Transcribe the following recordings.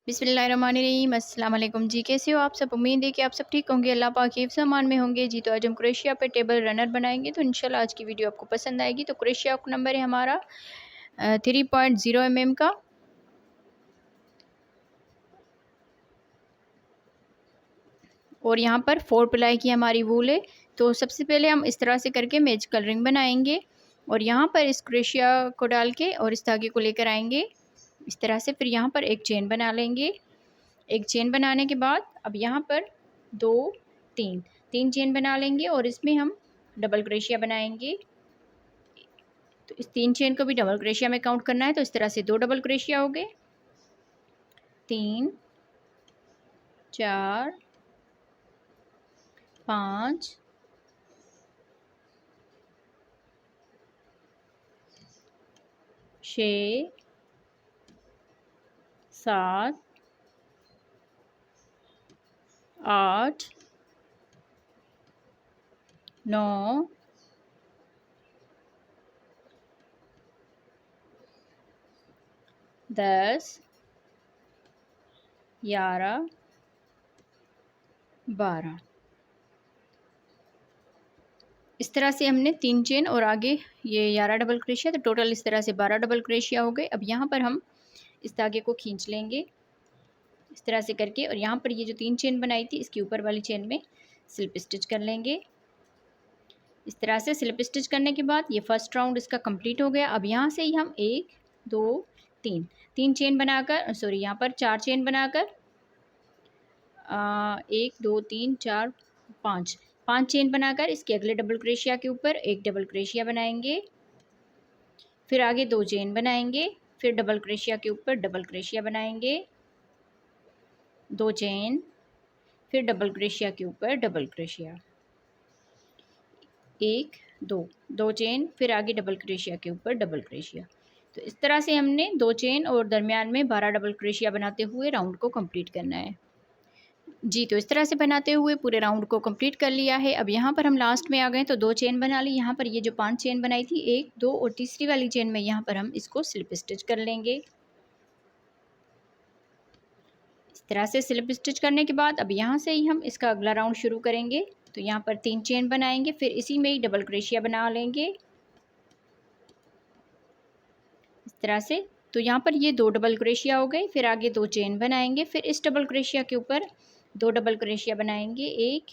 बिस्मिल्लाहिर्रहमानिर्रहीम। अस्सलाम वालेकुम जी, कैसे हो आप सब? उम्मीद है कि आप सब ठीक होंगे, अल्लाह पाक हिफ्ज़ अमान में होंगे जी। तो आज हम क्रोशिया पे टेबल रनर बनाएंगे, तो इंशाल्लाह आज की वीडियो आपको पसंद आएगी। तो क्रोशिया का नंबर है हमारा 3.0 mm का। और यहाँ पर 4 प्लाई की हमारी वूल है। तो सबसे पहले हम इस तरह से करके मैच कलरिंग बनाएंगे और यहाँ पर इस क्रोशिया को डाल के और इस धागे को लेकर आएंगे इस तरह से। फिर यहाँ पर एक चेन बना लेंगे। एक चेन बनाने के बाद अब यहाँ पर 2 3 चेन बना लेंगे और इसमें हम डबल क्रोशिया बनाएंगे। तो इस 3 चेन को भी डबल क्रोशिया में काउंट करना है। तो इस तरह से 2 डबल क्रोशिया हो गए, 3 4 5 6 7 8 9 10 11 12। इस तरह से हमने 3 चेन और आगे ये 11 डबल क्रोशिया, तो टोटल इस तरह से 12 डबल क्रोशिया हो गए। अब यहाँ पर हम इस धागे को खींच लेंगे इस तरह से करके और यहाँ पर ये जो 3 चेन बनाई थी इसके ऊपर वाली चेन में स्लिप स्टिच कर लेंगे। इस तरह से स्लिप स्टिच करने के बाद ये फर्स्ट राउंड इसका कंप्लीट हो गया। अब यहाँ से ही हम 1 2 3 चेन बनाकर यहाँ पर 4 चेन बनाकर 1 2 3 4 5 चेन बनाकर इसके अगले डबल क्रोशिया के ऊपर एक डबल क्रोशिया बनाएंगे। फिर आगे 2 चेन बनाएंगे, फिर डबल क्रोशिया के ऊपर डबल क्रोशिया बनाएंगे, 2 चेन, फिर डबल क्रोशिया के ऊपर डबल क्रोशिया, 1 2 चेन, फिर आगे डबल क्रोशिया के ऊपर डबल क्रोशिया। तो इस तरह से हमने 2 चेन और दरमियान में 12 डबल क्रोशिया बनाते हुए राउंड को कंप्लीट करना है जी। तो इस तरह से बनाते हुए पूरे राउंड को कंप्लीट कर लिया है। अब यहाँ पर हम लास्ट में आ गए तो 2 चेन बना ली। यहाँ पर ये जो 5 चेन बनाई थी 1 2 और तीसरी वाली चेन में यहाँ पर हम इसको स्लिप स्टिच कर लेंगे। इस तरह से स्लिप स्टिच करने के बाद अब यहाँ से ही हम इसका अगला राउंड शुरू करेंगे। तो यहाँ पर 3 चेन बनाएंगे, फिर इसी में ही डबल क्रोशिया बना लेंगे इस तरह से। तो यहाँ पर ये 2 डबल क्रोशिया हो गए, फिर आगे 2 चेन बनाएंगे, फिर इस डबल क्रोशिया के ऊपर 2 डबल क्रोशिया बनाएंगे, 1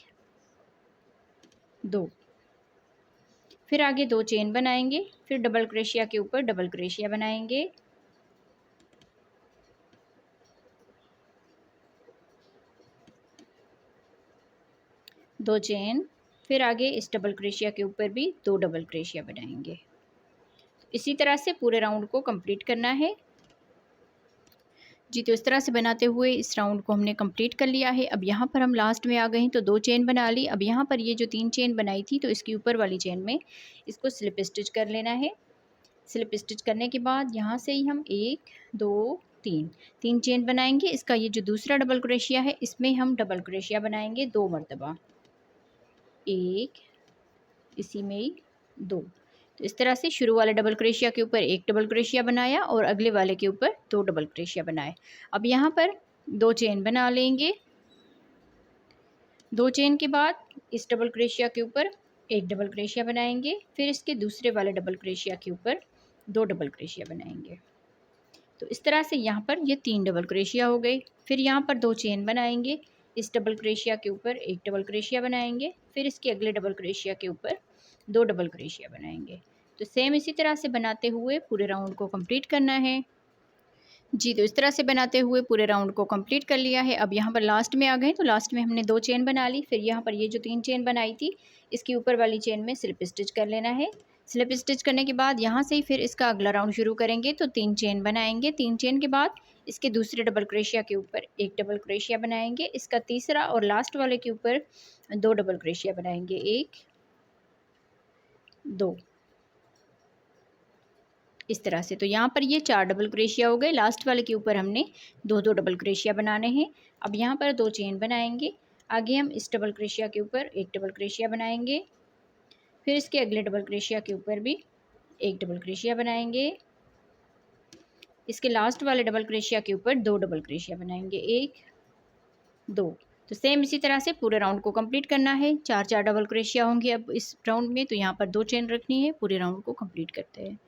2, फिर आगे 2 चेन बनाएंगे, फिर डबल क्रोशिया के ऊपर डबल क्रोशिया बनाएंगे, दो चेन, फिर आगे इस डबल क्रोशिया के ऊपर भी 2 डबल क्रोशिया बनाएंगे। इसी तरह से पूरे राउंड को कंप्लीट करना है जी। तो इस तरह से बनाते हुए इस राउंड को हमने कंप्लीट कर लिया है। अब यहाँ पर हम लास्ट में आ गए हैं तो 2 चेन बना ली। अब यहाँ पर ये जो 3 चेन बनाई थी तो इसके ऊपर वाली चेन में इसको स्लिप स्टिच कर लेना है। स्लिप स्टिच करने के बाद यहाँ से ही हम 1 2 3 चेन बनाएंगे। इसका ये जो दूसरा डबल क्रोशिया है इसमें हम डबल क्रोशिया बनाएंगे 2 मरतबा, 1 इसी में ही 2। तो इस तरह से शुरू वाले डबल क्रोशिया के ऊपर एक डबल क्रोशिया बनाया और अगले वाले के ऊपर 2 डबल क्रोशिया बनाए। अब यहाँ पर 2 चेन बना लेंगे। 2 चेन के बाद इस डबल क्रोशिया के ऊपर एक डबल क्रोशिया बनाएंगे, फिर इसके दूसरे वाले डबल क्रोशिया के ऊपर 2 डबल क्रोशिया बनाएंगे। तो इस तरह से यहाँ पर ये 3 डबल क्रोशिया हो गए। फिर यहाँ पर 2 चेन बनाएंगे, इस डबल क्रोशिया के ऊपर एक डबल क्रोशिया बनाएंगे, फिर इसके अगले डबल क्रोशिया के ऊपर 2 डबल क्रोशिया बनाएंगे। तो सेम इसी तरह से बनाते हुए पूरे राउंड को कंप्लीट करना है जी। तो इस तरह से बनाते हुए पूरे राउंड को कंप्लीट कर लिया है। अब यहाँ पर लास्ट में आ गए तो लास्ट में हमने 2 चेन बना ली। फिर यहाँ पर ये जो 3 चेन बनाई थी इसके ऊपर वाली चेन में स्लिप स्टिच कर लेना है। स्लिप स्टिच करने के बाद यहाँ से ही फिर इसका अगला राउंड शुरू करेंगे। तो 3 चेन बनाएंगे, 3 चेन के बाद इसके दूसरे डबल क्रोशिया के ऊपर एक डबल क्रोशिया बनाएंगे, इसका तीसरा और लास्ट वाले के ऊपर 2 डबल क्रोशिया बनाएंगे, 1 2 इस तरह से। तो यहाँ पर ये 4 डबल क्रोशिया हो गए। लास्ट वाले के ऊपर हमने 2 डबल क्रोशिया बनाने हैं। अब यहाँ पर 2 चेन बनाएंगे, आगे हम इस डबल क्रोशिया के ऊपर एक डबल क्रोशिया बनाएंगे, फिर इसके अगले डबल क्रोशिया के ऊपर भी एक डबल क्रोशिया बनाएंगे, इसके लास्ट वाले डबल क्रोशिया के ऊपर 2 डबल क्रोशिया बनाएंगे, 1 2। तो सेम इसी तरह से पूरे राउंड को कंप्लीट करना है। 4 डबल क्रोशिया होंगे अब इस राउंड में, तो यहाँ पर 2 चेन रखनी है। पूरे राउंड को कंप्लीट करते हैं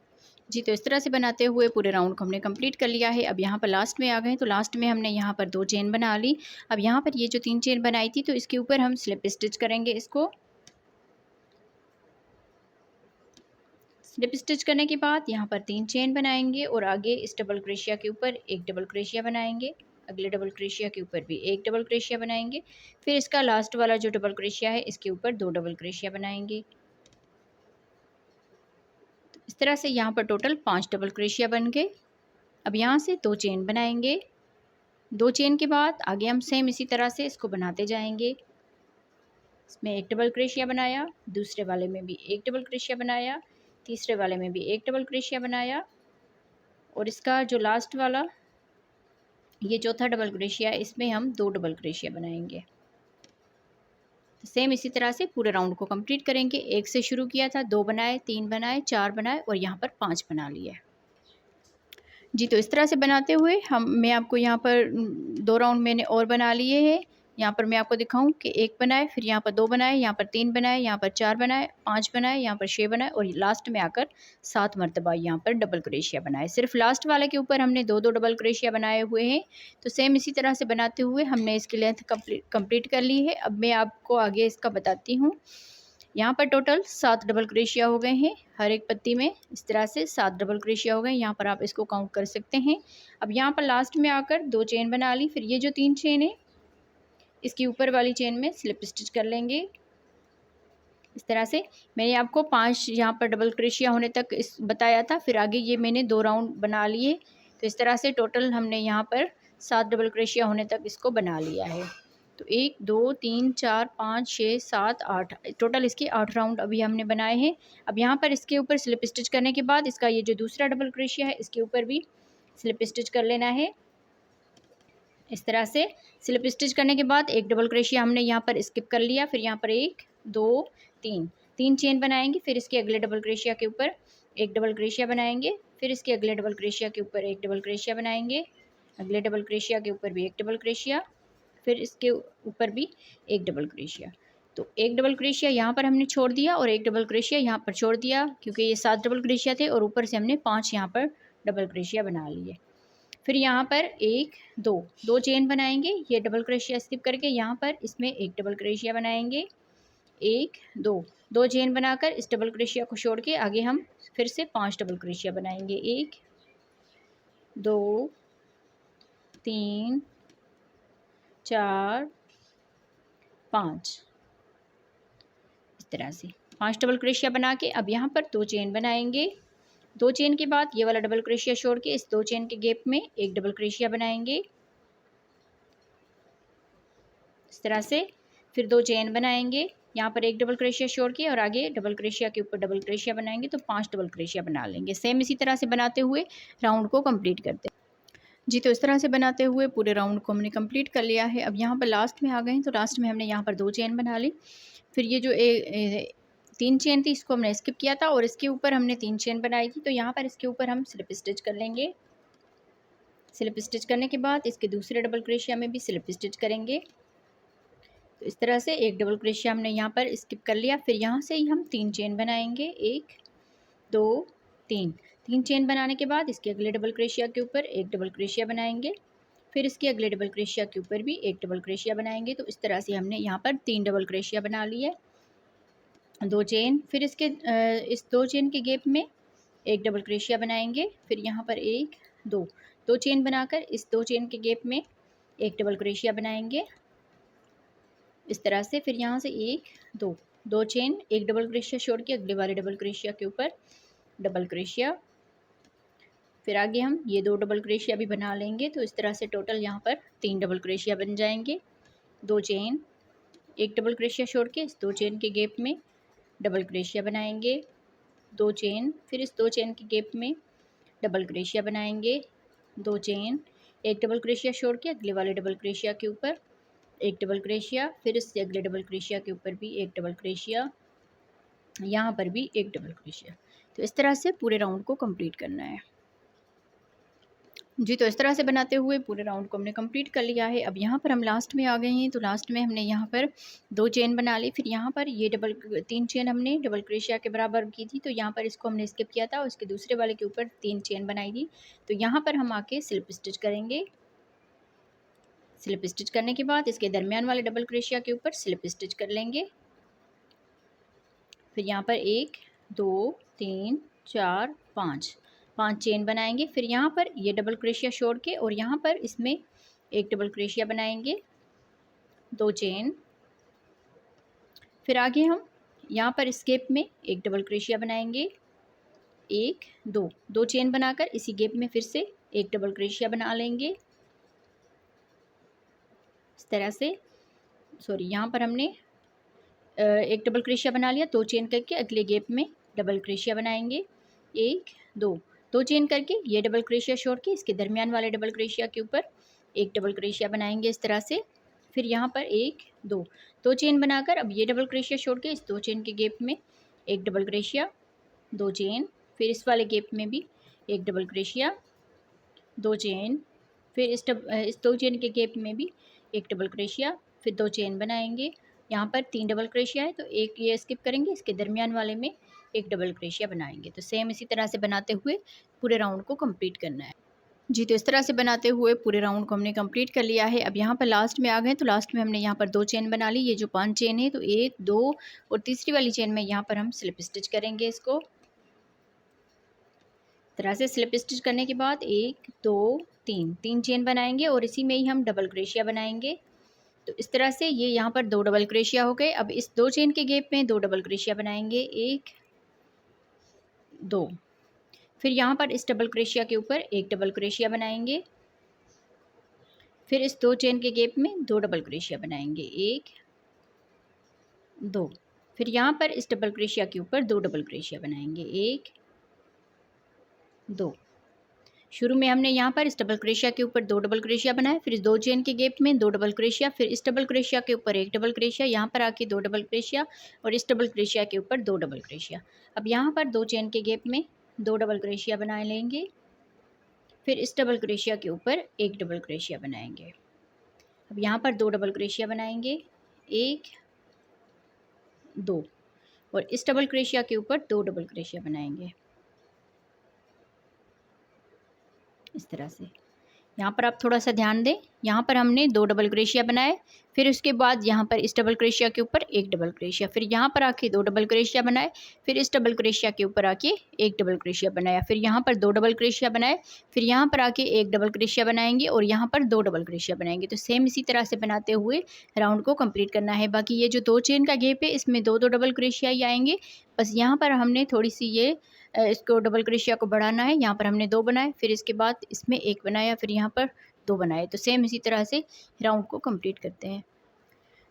जी। तो इस तरह से बनाते हुए पूरे राउंड को हमने कंप्लीट कर लिया है। अब यहाँ पर लास्ट में आ गए, तो लास्ट में हमने यहाँ पर 2 चेन बना ली। अब यहाँ पर ये जो 3 चेन बनाई थी, तो इसके ऊपर हम स्लिप स्टिच करेंगे। इसको स्लिप स्टिच करने के बाद यहाँ पर 3 चेन बनाएंगे और आगे इस डबल क्रोशिया के ऊपर 1 डबल क्रोशिया बनाएंगे, अगले डबल क्रोशिया के ऊपर भी 1 डबल क्रोशिया बनाएंगे। फिर इसका लास्ट वाला जो डबल क्रोशिया है, इसके ऊपर 2 डबल क्रोशिया बनाएंगे। तो इस तरह से यहाँ पर टोटल 5 डबल क्रोशिया बन गए। अब यहाँ से 2 चेन बनाएंगे। 2 चेन के बाद आगे हम सेम इसी तरह से इसको बनाते जाएंगे। इसमें 1 डबल क्रोशिया बनाया, दूसरे वाले में भी 1 डबल क्रोशिया बनाया, तीसरे वाले में भी 1 डबल क्रोशिया बनाया, और इसका जो लास्ट वाला ये चौथा डबल क्रोशिया है, इसमें हम 2 डबल क्रोशिया बनाएंगे। तो सेम इसी तरह से पूरे राउंड को कंप्लीट करेंगे। 1 से शुरू किया था, 2 बनाए, 3 बनाए, 4 बनाए और यहाँ पर 5 बना लिए जी। तो इस तरह से बनाते हुए मैं आपको यहाँ पर 2 राउंड मैंने और बना लिए हैं। यहाँ पर मैं आपको दिखाऊं कि 1 बनाए, फिर यहाँ पर 2 बनाए, यहाँ पर 3 बनाए, यहाँ पर 4 बनाए, 5 बनाए, यहाँ पर 6 बनाए और लास्ट में आकर 7 मरतबा यहाँ पर डबल क्रोशिया बनाए। सिर्फ लास्ट वाले के ऊपर हमने 2 डबल क्रोशिया बनाए हुए हैं। तो सेम इसी तरह से बनाते हुए हमने इसकी लेंथ कंप्लीट कर ली है। अब मैं आपको आगे इसका बताती हूँ। यहाँ पर टोटल 7 डबल क्रोशिया हो गए हैं हर एक पत्ती में। इस तरह से 7 डबल क्रोशिया हो गए। यहाँ पर आप इसको काउंट कर सकते हैं। अब यहाँ पर लास्ट में आकर 2 चेन बना ली। फिर ये जो 3 चेन है, इसकी ऊपर वाली चेन में स्लिप स्टिच कर लेंगे। इस तरह से मैंने आपको 5 यहाँ पर डबल क्रोशिया होने तक इस बताया था। फिर आगे ये मैंने 2 राउंड बना लिए। तो इस तरह से टोटल हमने यहाँ पर 7 डबल क्रोशिया होने तक इसको बना लिया है। तो 1 2 3 4 5 6 7 8 टोटल इसके 8 राउंड अभी हमने बनाए हैं। अब यहाँ पर इसके ऊपर स्लिप स्टिच करने के बाद इसका ये जो दूसरा डबल क्रोशिया है, इसके ऊपर भी स्लिप स्टिच कर लेना है। इस तरह से स्लिप स्टिच करने के बाद 1 डबल क्रोशिया हमने यहाँ पर स्किप कर लिया। फिर यहाँ पर 1 2 3 चेन बनाएंगे। फिर इसके अगले डबल क्रोशिया के ऊपर 1 डबल क्रोशिया बनाएंगे। फिर इसके अगले डबल क्रोशिया के ऊपर 1 डबल क्रोशिया बनाएंगे, अगले डबल क्रोशिया के ऊपर भी 1 डबल क्रोशिया, फिर इसके ऊपर भी 1 डबल क्रोशिया। तो 1 डबल क्रोशिया यहाँ पर हमने छोड़ दिया और 1 डबल क्रोशिया यहाँ पर छोड़ दिया, क्योंकि ये 7 डबल क्रोशिया थे और ऊपर से हमने 5 यहाँ पर डबल क्रोशिया बना लिए। फिर यहाँ पर 1 2 चेन बनाएंगे। ये डबल क्रोशिया स्किप करके यहाँ पर इसमें 1 डबल क्रोशिया बनाएंगे। 1 2 चेन बनाकर इस डबल क्रोशिया को छोड़ के आगे हम फिर से 5 डबल क्रोशिया बनाएंगे। 1 2 3 4 5 इस तरह से 5 डबल क्रोशिया बना के अब यहाँ पर 2 चेन बनाएंगे। 2 चेन के बाद ये वाला डबल क्रोशिया छोड़ के इस 2 चेन के गैप में 1 डबल क्रोशिया बनाएंगे। इस तरह से फिर 2 चेन बनाएंगे, यहाँ पर 1 डबल क्रोशिया छोड़ के और आगे डबल क्रोशिया के ऊपर डबल क्रोशिया बनाएंगे, तो 5 डबल क्रोशिया बना लेंगे। सेम इसी तरह से बनाते हुए राउंड को कंप्लीट करते हैं जी। तो इस तरह से बनाते हुए पूरे राउंड को हमने कंप्लीट कर लिया है। अब यहाँ पर लास्ट में आ गए हैं, तो लास्ट में हमने यहाँ पर 2 चेन बना ली। फिर ये जो 3 चेन थी, इसको हमने स्किप किया था और इसके ऊपर हमने 3 चेन बनाई थी। तो यहाँ पर इसके ऊपर हम स्लिप स्टिच कर लेंगे। स्लिप स्टिच करने के बाद इसके दूसरे डबल क्रोशिया में भी स्लिप स्टिच करेंगे। तो इस तरह से 1 डबल क्रोशिया हमने यहाँ पर स्किप कर लिया। फिर यहाँ से ही हम 3 चेन बनाएंगे। 1 2 3 चेन बनाने के बाद इसके अगले डबल क्रोशिया के ऊपर 1 डबल क्रोशिया बनाएंगे। फिर इसके अगले डबल क्रोशिया के ऊपर भी 1 डबल क्रोशिया बनाएंगे। तो इस तरह से हमने यहाँ पर 3 डबल क्रोशिया बना लिए। 2 चेन, फिर इसके इस 2 चेन के गैप में 1 डबल क्रोशिया बनाएंगे। फिर यहाँ पर 1 2 चेन बनाकर इस 2 चेन के गैप में 1 डबल क्रोशिया बनाएंगे। इस तरह से फिर यहाँ से 1 2 चेन, 1 डबल क्रोशिया छोड़ के अगले वाले डबल क्रोशिया के ऊपर डबल क्रोशिया। फिर आगे हम ये 2 डबल क्रोशिया भी बना लेंगे। तो इस तरह से टोटल यहाँ पर 3 डबल क्रोशिया बन जाएंगे। 2 चेन, 1 डबल क्रोशिया छोड़ के इस 2 चेन के गैप में डबल क्रोशिया बनाएंगे। 2 चेन, फिर इस 2 चेन के गैप में डबल क्रोशिया बनाएंगे। 2 चेन, 1 डबल क्रोशिया छोड़ के अगले वाले डबल क्रोशिया के ऊपर 1 डबल क्रोशिया, फिर इससे अगले डबल क्रोशिया के ऊपर भी 1 डबल क्रोशिया, यहाँ पर भी 1 डबल क्रोशिया। तो इस तरह से पूरे राउंड को कंप्लीट करना है। जी, तो इस तरह से बनाते हुए पूरे राउंड को हमने कंप्लीट कर लिया है। अब यहाँ पर हम लास्ट में आ गए हैं, तो लास्ट में हमने यहाँ पर 2 चेन बना ली। फिर यहाँ पर ये 3 चेन हमने डबल क्रोशिया के बराबर की थी, तो यहाँ पर इसको हमने स्किप किया था और इसके दूसरे वाले के ऊपर 3 चेन बनाई थी। तो यहाँ पर हम आके स्लिप स्टिच करेंगे। स्लिप स्टिच करने के बाद इसके दरमियान वाले डबल क्रोशिया के ऊपर स्लिप स्टिच कर लेंगे। फिर यहाँ पर 1 2 3 4 5 चेन बनाएंगे। फिर यहाँ पर ये डबल क्रोशिया छोड़ के और यहाँ पर इसमें एक डबल क्रोशिया बनाएंगे, 2 चेन। फिर आगे हम यहाँ पर इस गैप में एक डबल क्रोशिया बनाएंगे, 1 2 चेन बनाकर इसी गैप में फिर से एक डबल क्रोशिया बना लेंगे इस तरह से। सॉरी, यहाँ पर हमने एक डबल क्रोशिया बना लिया, 2 चेन करके अगले गैप में डबल क्रोशिया बनाएंगे, 1 2 चेन करके ये डबल क्रोशिया छोड़ के इसके दरमियान वाले डबल क्रोशिया के ऊपर एक डबल क्रोशिया बनाएंगे इस तरह से। फिर यहाँ पर 1 2 चेन बनाकर अब ये डबल क्रोशिया छोड़ के इस 2 चेन के गैप में एक डबल क्रोशिया, 2 चेन। फिर इस वाले गैप में भी एक डबल क्रोशिया, 2 चेन। फिर इस 2 चेन के गैप में भी एक डबल क्रोशिया, फिर 2 चेन बनाएंगे। यहाँ पर 3 डबल क्रोशिया है, तो एक ये स्किप करेंगे, इसके दरमियान वाले में एक डबल क्रोशिया बनाएंगे। तो सेम इसी तरह से बनाते हुए पूरे राउंड को कंप्लीट करना है। जी, तो इस तरह से बनाते हुए पूरे राउंड को हमने कंप्लीट कर लिया है। अब यहाँ पर लास्ट में आ गए, तो लास्ट में हमने यहाँ पर 2 चेन बना ली। ये जो 5 चेन है, तो 1 2 और तीसरी वाली चेन में यहाँ पर हम स्लिप स्टिच करेंगे इसको। तरह से स्लिप स्टिच करने के बाद 1 2 3 चेन बनाएंगे और इसी में ही हम डबल क्रोशिया बनाएंगे। तो इस तरह से ये यहाँ पर 2 डबल क्रोशिया हो गए। अब इस 2 चेन के गैप में 2 डबल क्रोशिया बनाएंगे, 1 2। फिर यहाँ पर इस डबल क्रोशिया के ऊपर एक डबल क्रोशिया बनाएंगे। फिर इस 2 चेन के गैप में 2 डबल क्रोशिया बनाएंगे, 1 2। फिर यहाँ पर इस डबल क्रोशिया के ऊपर 2 डबल क्रोशिया बनाएंगे, 1 2। शुरू में हमने यहाँ पर इस डबल क्रोशिया के ऊपर 2 डबल क्रोशिया बनाए, फिर इस 2 चेन के गैप में 2 डबल क्रोशिया, फिर इस डबल क्रोशिया के ऊपर एक डबल क्रोशिया, यहाँ पर आके 2 डबल क्रोशिया और इस डबल क्रोशिया के ऊपर 2 डबल क्रोशिया। अब यहाँ पर 2 चेन के गैप में 2 डबल क्रोशिया बना लेंगे, फिर इस डबल क्रोशिया के ऊपर एक डबल क्रोशिया बनाएंगे। अब यहाँ पर 2 डबल क्रोशिया बनाएंगे, 1 2 और इस डबल क्रोशिया के ऊपर 2 डबल क्रोशिया बनाएंगे इस तरह से। यहाँ पर आप थोड़ा सा ध्यान दें, यहाँ पर हमने 2 डबल क्रोशिया बनाए, फिर उसके बाद यहाँ पर इस डबल क्रोशिया के ऊपर एक डबल क्रोशिया, फिर यहाँ पर आके 2 डबल क्रोशिया बनाए, फिर इस डबल क्रोशिया के ऊपर आके एक डबल क्रोशिया बनाया, फिर यहाँ पर 2 डबल क्रोशिया बनाए, फिर यहाँ पर आके एक डबल क्रोशिया बनाएंगे और यहाँ पर 2 डबल क्रोशिया बनाएंगे। तो सेम इसी तरह से बनाते हुए राउंड को कंप्लीट करना है। बाकी ये जो 2 चेन का गैप है, इसमें 2 डबल क्रोशिया ही आएंगे। बस यहाँ पर हमने थोड़ी सी ये इसको डबल क्रोशिया को बढ़ाना है। यहाँ पर हमने 2 बनाए, फिर इसके बाद इसमें 1 बनाया, फिर यहाँ पर 2 बनाए। तो सेम इसी तरह से राउंड को कंप्लीट करते हैं।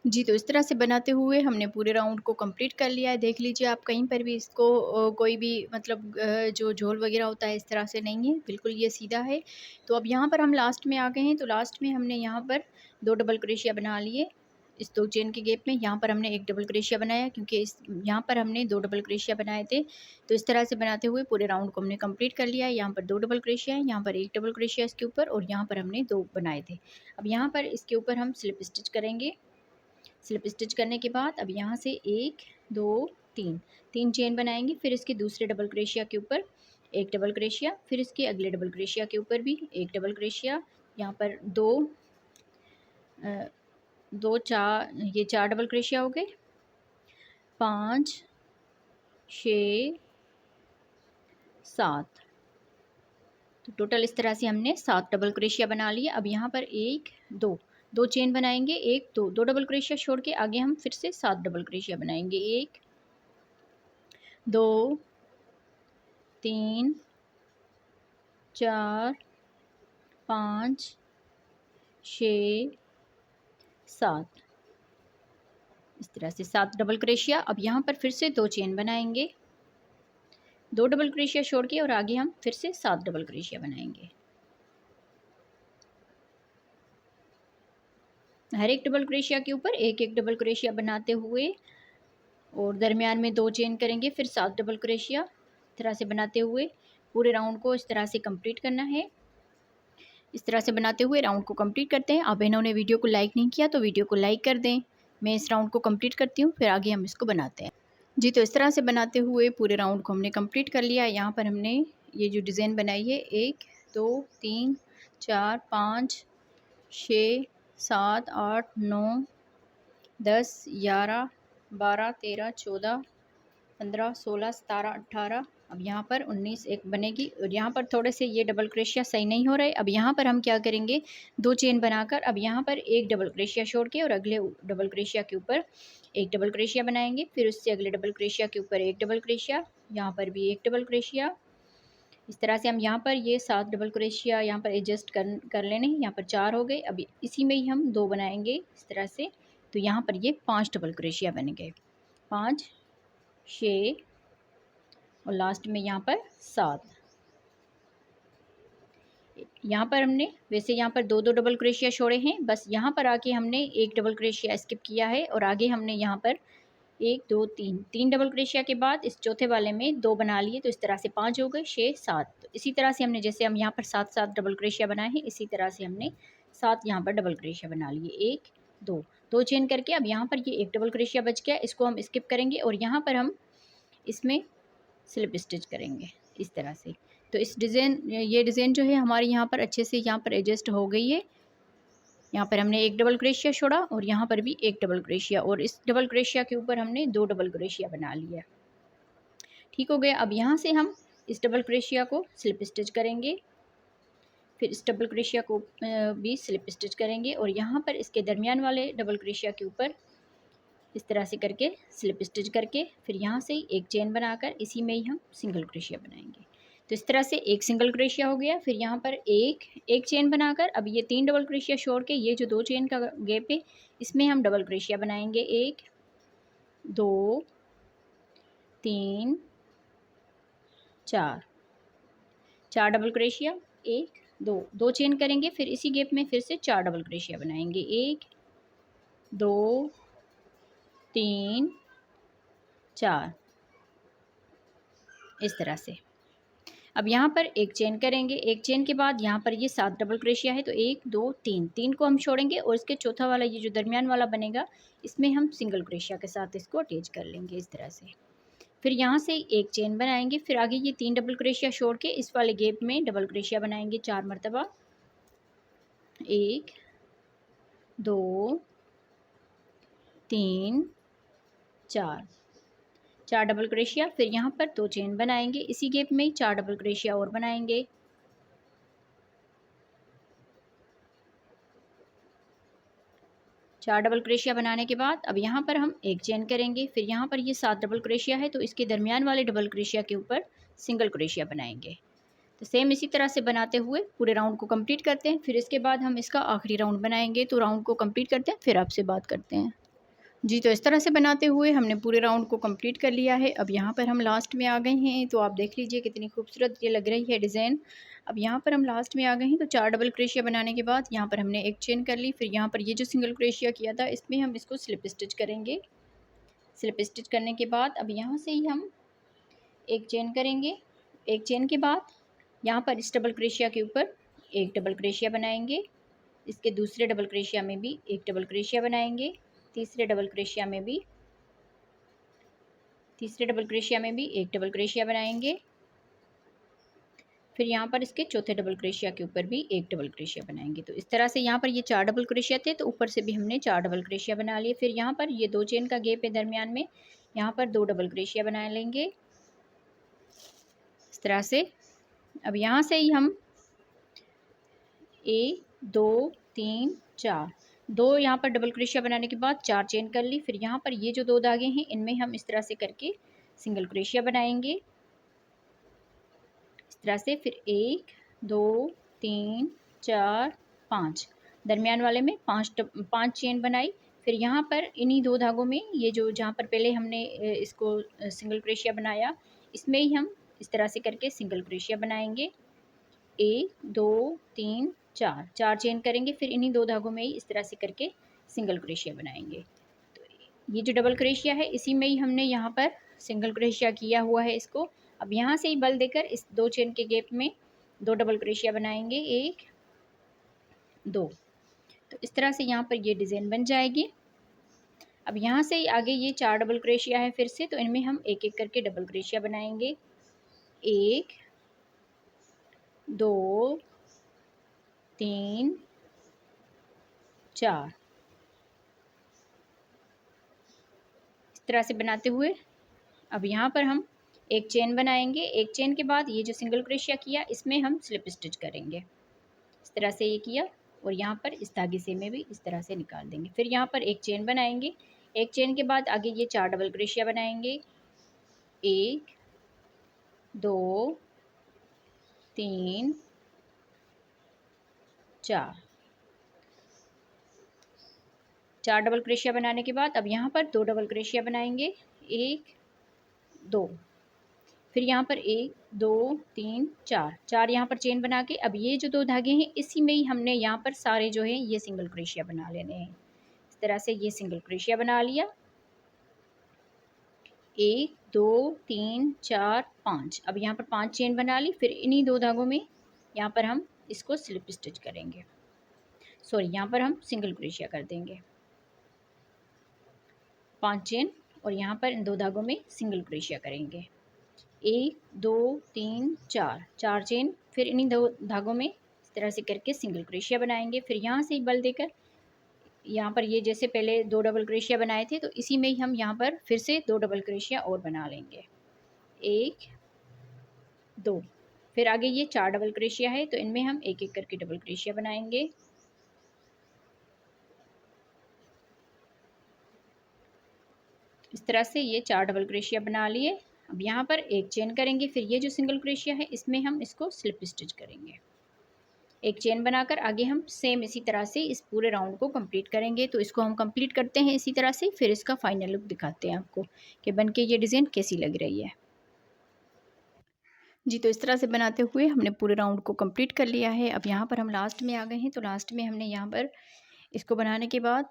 जी, तो इस तरह से बनाते हुए हमने पूरे राउंड को कंप्लीट कर लिया है। देख लीजिए आप, कहीं पर भी इसको कोई भी मतलब जो झोल वगैरह होता है इस तरह से नहीं है, बिल्कुल ये सीधा है। तो अब यहाँ पर हम लास्ट में आ गए हैं, तो लास्ट में हमने यहाँ पर 2 डबल क्रोशिया बना लिए इस 2 चेन के गैप में। यहाँ पर हमने एक डबल क्रोशिया बनाया, क्योंकि यहाँ पर हमने 2 डबल क्रोशिया बनाए थे। तो इस तरह से बनाते हुए पूरे राउंड को हमने कंप्लीट कर लिया है। यहाँ पर 2 डबल क्रोशिया है, यहाँ पर एक डबल क्रोशिया इसके ऊपर और यहाँ पर हमने 2 बनाए थे। अब यहाँ पर इसके ऊपर हम स्लिप स्टिच करेंगे। स्लिप स्टिच करने के बाद अब यहाँ से 1 2 3 चेन बनाएंगे, फिर इसके दूसरे डबल क्रोशिया के ऊपर एक डबल क्रोशिया, फिर इसके अगले डबल क्रोशिया के ऊपर भी एक डबल क्रोशिया। यहाँ पर 2 4 ये 4 डबल क्रोशिया हो गए, 5 6 7। तो टोटल इस तरह से हमने 7 डबल क्रोशिया बना लिए। अब यहाँ पर 1 2 चेन बनाएंगे, 1 2 डबल क्रोशिया छोड़ के आगे हम फिर से 7 डबल क्रोशिया बनाएंगे, 1 2 3 4 5 6 7। इस तरह से 7 डबल क्रोशिया। अब यहाँ पर फिर से 2 चेन बनाएंगे, 2 डबल क्रोशिया छोड़ के और आगे हम फिर से 7 डबल क्रोशिया बनाएंगे। हर एक डबल क्रोशिया के ऊपर एक एक डबल क्रोशिया बनाते हुए और दरमियान में 2 चेन करेंगे, फिर 7 डबल क्रोशिया। इस तरह से बनाते हुए पूरे राउंड को इस तरह से कंप्लीट करना है। इस तरह से बनाते हुए राउंड को कंप्लीट करते हैं। आप बहनों ने वीडियो को लाइक नहीं किया तो वीडियो को लाइक कर दें। मैं इस राउंड को कंप्लीट करती हूँ, फिर आगे हम इसको बनाते हैं। जी, तो इस तरह से बनाते हुए पूरे राउंड को हमने कंप्लीट कर लिया। यहाँ पर हमने ये जो डिज़ाइन बनाई है 1 2 3 4 5 6 7 8 9 10 11 12 13 14 15 16 17 18, अब यहाँ पर 19 एक बनेगी। और यहाँ पर थोड़े से ये डबल क्रोशिया सही नहीं हो रहे। अब यहाँ पर हम क्या करेंगे, 2 चेन बनाकर अब यहाँ पर एक डबल क्रोशिया छोड़ के और अगले डबल क्रोशिया के ऊपर एक डबल क्रोशिया बनाएंगे। फिर उससे अगले डबल क्रोशिया के ऊपर एक डबल क्रोशिया, यहाँ पर भी एक डबल क्रोशिया। इस तरह से हम यहाँ पर ये 7 डबल क्रोशिया यहाँ पर एडजस्ट कर लेने। यहाँ पर 4 हो गए। अभी इसी में ही हम 2 बनाएंगे इस तरह से। तो यहाँ पर ये 5 डबल क्रोशिया बन गए, 5 6 और लास्ट में यहाँ पर 7। यहाँ पर हमने वैसे यहाँ पर 2 डबल क्रोशिया छोड़े हैं, बस यहाँ पर आके हमने एक डबल क्रोशिया स्किप किया है और आगे हमने यहाँ पर 1 2 3 डबल क्रोशिया के बाद इस चौथे वाले में 2 बना लिए। तो इस तरह से 5 हो गए, 6 7। तो इसी तरह से हमने जैसे हम यहाँ पर 7 डबल क्रोशिया बनाए हैं, इसी तरह से हमने 7 यहाँ पर डबल क्रोशिया बना लिए। 1 2 चेन करके अब यहाँ पर ये एक डबल क्रोशिया बच गया, इसको हम स्किप करेंगे और यहाँ पर हम इसमें स्लिप स्टिच करेंगे इस तरह से। तो इस ये डिज़ाइन जो है हमारी यहाँ पर अच्छे से यहाँ पर एडजस्ट हो गई है। यहाँ पर हमने एक डबल क्रोशिया छोड़ा और यहाँ पर भी एक डबल क्रोशिया, और इस डबल क्रोशिया के ऊपर हमने 2 डबल क्रोशिया बना लिया। ठीक हो गया। अब यहाँ से हम इस डबल क्रोशिया को स्लिप स्टिच करेंगे, फिर इस डबल क्रोशिया को भी स्लिप स्टिच करेंगे और यहाँ पर इसके दरमियान वाले डबल क्रोशिया के ऊपर इस तरह से करके स्लिप स्टिच करके फिर यहाँ से एक चेन बनाकर इसी में ही हम सिंगल क्रोशिया बनाएंगे। तो इस तरह से एक सिंगल क्रोशिया हो गया। फिर यहाँ पर एक चेन बनाकर अब ये 3 डबल क्रोशिया छोड़ के ये जो 2 चेन का गैप है इसमें हम डबल क्रोशिया बनाएंगे। 1 2 3 4 डबल क्रोशिया, 1 2 चेन करेंगे, फिर इसी गैप में फिर से 4 डबल क्रोशिया बनाएंगे। 1 2 3 4 इस तरह से। अब यहाँ पर एक चेन करेंगे, एक चेन के बाद यहाँ पर ये 7 डबल क्रोशिया है तो 1 2 3 को हम छोड़ेंगे और इसके चौथा वाला ये जो दरमियान वाला बनेगा इसमें हम सिंगल क्रोशिया के साथ इसको अटैच कर लेंगे इस तरह से। फिर यहाँ से एक चेन बनाएंगे, फिर आगे ये 3 डबल क्रोशिया छोड़ के इस वाले गैप में डबल क्रोशिया बनाएंगे 4 मरतबा। 1 2 3 4 डबल क्रोशिया, फिर यहाँ पर 2 चेन बनाएंगे, इसी गैप में 4 डबल क्रोशिया और बनाएंगे। चार डबल क्रोशिया बनाने के बाद अब यहाँ पर हम एक चेन करेंगे, फिर यहाँ पर ये 7 डबल क्रोशिया है तो इसके दरमियान वाले डबल क्रोशिया के ऊपर सिंगल क्रोशिया बनाएंगे। तो सेम इसी तरह से बनाते हुए पूरे राउंड को कंप्लीट करते हैं। फिर इसके बाद हम इसका आखिरी राउंड बनाएंगे। तो राउंड को कंप्लीट करते हैं, फिर आपसे बात करते हैं। जी, तो इस तरह से बनाते हुए हमने पूरे राउंड को कंप्लीट कर लिया है। अब यहाँ पर हम लास्ट में आ गए हैं, तो आप देख लीजिए कितनी खूबसूरत ये लग रही है डिज़ाइन। अब यहाँ पर हम लास्ट में आ गए हैं, तो 4 डबल क्रोशिया बनाने के बाद यहाँ पर हमने एक चेन कर ली, फिर यहाँ पर ये जो सिंगल क्रोशिया किया था इसमें हम इसको स्लिप स्टिच करेंगे। स्लिप स्टिच करने के बाद अब यहाँ से ही हम एक चेन करेंगे, एक चेन के बाद यहाँ पर इस डबल क्रोशिया के ऊपर एक डबल क्रोशिया बनाएंगे, इसके दूसरे डबल क्रोशिया में भी एक डबल क्रोशिया बनाएंगे, तीसरे डबल क्रोशिया में भी एक डबल क्रोशिया बनाएंगे, फिर यहाँ पर इसके चौथे डबल क्रोशिया के ऊपर भी एक डबल क्रोशिया बनाएंगे। तो इस तरह से यहाँ पर ये 4 डबल क्रोशिया थे तो ऊपर से भी हमने 4 डबल क्रोशिया बना लिए। फिर यहाँ पर ये 2 चेन का गैप है दरमियान में, यहाँ पर 2 डबल क्रोशिया बना लेंगे इस तरह से। अब यहाँ से ही हम 1 2 3 4 2 यहाँ पर डबल क्रोशिया बनाने के बाद 4 चेन कर ली, फिर यहाँ पर ये जो 2 धागे हैं इनमें हम इस तरह से करके सिंगल क्रोशिया बनाएंगे इस तरह से। फिर 1 2 3 4 5 दरमियान वाले में 5 चेन बनाई, फिर यहाँ पर इन्हीं 2 धागों में ये जो जहाँ पर पहले हमने इसको सिंगल क्रोशिया बनाया इसमें ही हम इस तरह से करके सिंगल क्रोशिया बनाएंगे। 1 2 3 4 चेन करेंगे, फिर इन्हीं 2 धागों में ही इस तरह से करके सिंगल क्रोशिया बनाएंगे। तो ये जो डबल क्रोशिया है इसी में ही हमने यहाँ पर सिंगल क्रोशिया किया हुआ है इसको। अब यहाँ से ही बल देकर इस 2 चेन के गैप में 2 डबल क्रोशिया बनाएंगे, 1 2। तो इस तरह से यहाँ पर ये डिज़ाइन बन जाएगी। अब यहाँ से आगे ये 4 डबल क्रोशिया है फिर से, तो इनमें हम एक एक करके डबल क्रोशिया बनाएंगे। 1 2 3 4 इस तरह से बनाते हुए अब यहाँ पर हम एक चेन बनाएंगे। एक चेन के बाद ये जो सिंगल क्रोशिया किया इसमें हम स्लिप स्टिच करेंगे। इस तरह से ये किया और यहाँ पर इस धागे से में भी इस तरह से निकाल देंगे। फिर यहाँ पर एक चेन बनाएंगे। एक चेन के बाद आगे ये 4 डबल क्रोशिया बनाएंगे। 1 2 3 4 डबल क्रोशिया बनाने के बाद अब यहाँ पर 2 डबल क्रोशिया बनाएंगे। 1 2 फिर यहाँ पर 1 2 3 4 यहाँ पर चेन बना के अब ये जो 2 धागे हैं इसी में ही हमने यहाँ पर सारे जो है ये सिंगल क्रोशिया बना लेने हैं। इस तरह से ये सिंगल क्रोशिया बना लिया। 1 2 3 4 5 अब यहाँ पर 5 चेन बना ली। फिर इन्हीं 2 धागों में यहाँ पर हम इसको स्लिप स्टिच करेंगे। सॉरी, यहाँ पर हम सिंगल क्रोशिया कर देंगे। 5 चेन और यहाँ पर इन 2 धागों में सिंगल क्रोशिया करेंगे। 1 2 3 4 चेन, फिर इन्हीं 2 धागों में इस तरह से करके सिंगल क्रोशिया बनाएंगे। फिर यहाँ से बल देकर यहाँ पर ये जैसे पहले 2 डबल क्रोशिया बनाए थे तो इसी में ही हम यहाँ पर फिर से 2 डबल क्रोशिया और बना लेंगे। 1 2 फिर आगे ये 4 डबल क्रोशिया है तो इनमें हम एक एक करके डबल क्रोशिया बनाएंगे। इस तरह से ये 4 डबल क्रोशिया बना लिए। अब यहाँ पर एक चेन करेंगे। फिर ये जो सिंगल क्रोशिया है इसमें हम इसको स्लिप स्टिच करेंगे। एक चेन बनाकर आगे हम सेम इसी तरह से इस पूरे राउंड को कंप्लीट करेंगे। तो इसको हम कंप्लीट करते हैं इसी तरह से, फिर इसका फाइनल लुक दिखाते हैं आपको कि बन के ये डिज़ाइन कैसी लग रही है। जी, तो इस तरह से बनाते हुए हमने पूरे राउंड को कंप्लीट कर लिया है। अब यहाँ पर हम लास्ट में आ गए हैं। तो लास्ट में हमने यहाँ पर इसको बनाने के बाद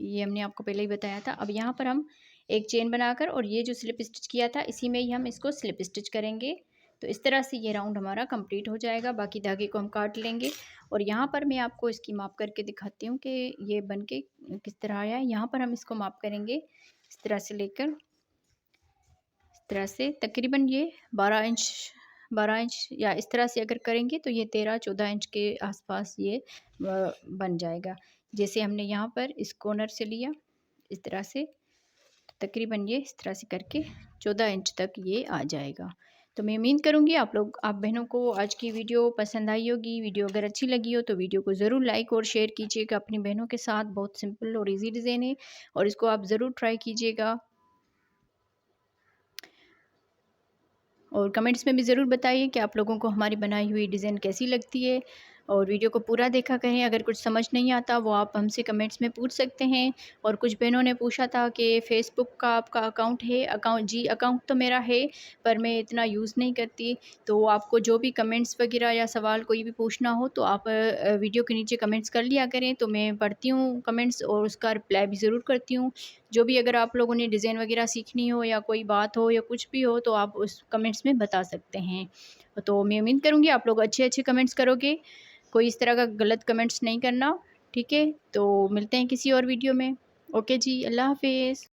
ये हमने आपको पहले ही बताया था। अब यहाँ पर हम एक चेन बनाकर और ये जो स्लिप स्टिच किया था इसी में ही हम इसको स्लिप स्टिच करेंगे। तो इस तरह से ये राउंड हमारा कंप्लीट हो जाएगा। बाकी धागे को हम काट लेंगे और यहाँ पर मैं आपको इसकी माप करके दिखाती हूँ कि ये बन के किस तरह आया है। यहाँ पर हम इसको माप करेंगे इस तरह से लेकर इस तरह से तकरीबन ये 12 इंच या इस तरह से अगर करेंगे तो ये 13-14 इंच के आसपास ये बन जाएगा। जैसे हमने यहाँ पर इस कॉर्नर से लिया इस तरह से, तकरीबन ये इस तरह से करके 14 इंच तक ये आ जाएगा। तो मैं उम्मीद करूँगी आप बहनों को आज की वीडियो पसंद आई होगी। वीडियो अगर अच्छी लगी हो तो वीडियो को ज़रूर लाइक और शेयर कीजिएगा अपनी बहनों के साथ। बहुत सिंपल और ईजी डिज़ाइन है और इसको आप ज़रूर ट्राई कीजिएगा और कमेंट्स में भी ज़रूर बताइए कि आप लोगों को हमारी बनाई हुई डिज़ाइन कैसी लगती है और वीडियो को पूरा देखा करें। अगर कुछ समझ नहीं आता वो आप हमसे कमेंट्स में पूछ सकते हैं। और कुछ बहनों ने पूछा था कि फ़ेसबुक का आपका अकाउंट है? जी, अकाउंट तो मेरा है पर मैं इतना यूज़ नहीं करती। तो आपको जो भी कमेंट्स वगैरह या सवाल कोई भी पूछना हो तो आप वीडियो के नीचे कमेंट्स कर लिया करें। तो मैं पढ़ती हूँ कमेंट्स और उसका रिप्लाई भी ज़रूर करती हूँ। जो भी अगर आप लोगों ने डिज़ाइन वगैरह सीखनी हो या कोई बात हो या कुछ भी हो तो आप उस कमेंट्स में बता सकते हैं। तो मैं उम्मीद करूँगी आप लोग अच्छे कमेंट्स करोगे, कोई इस तरह का गलत कमेंट्स नहीं करना, ठीक है? तो मिलते हैं किसी और वीडियो में। ओके जी, अल्लाह हाफ़िज़।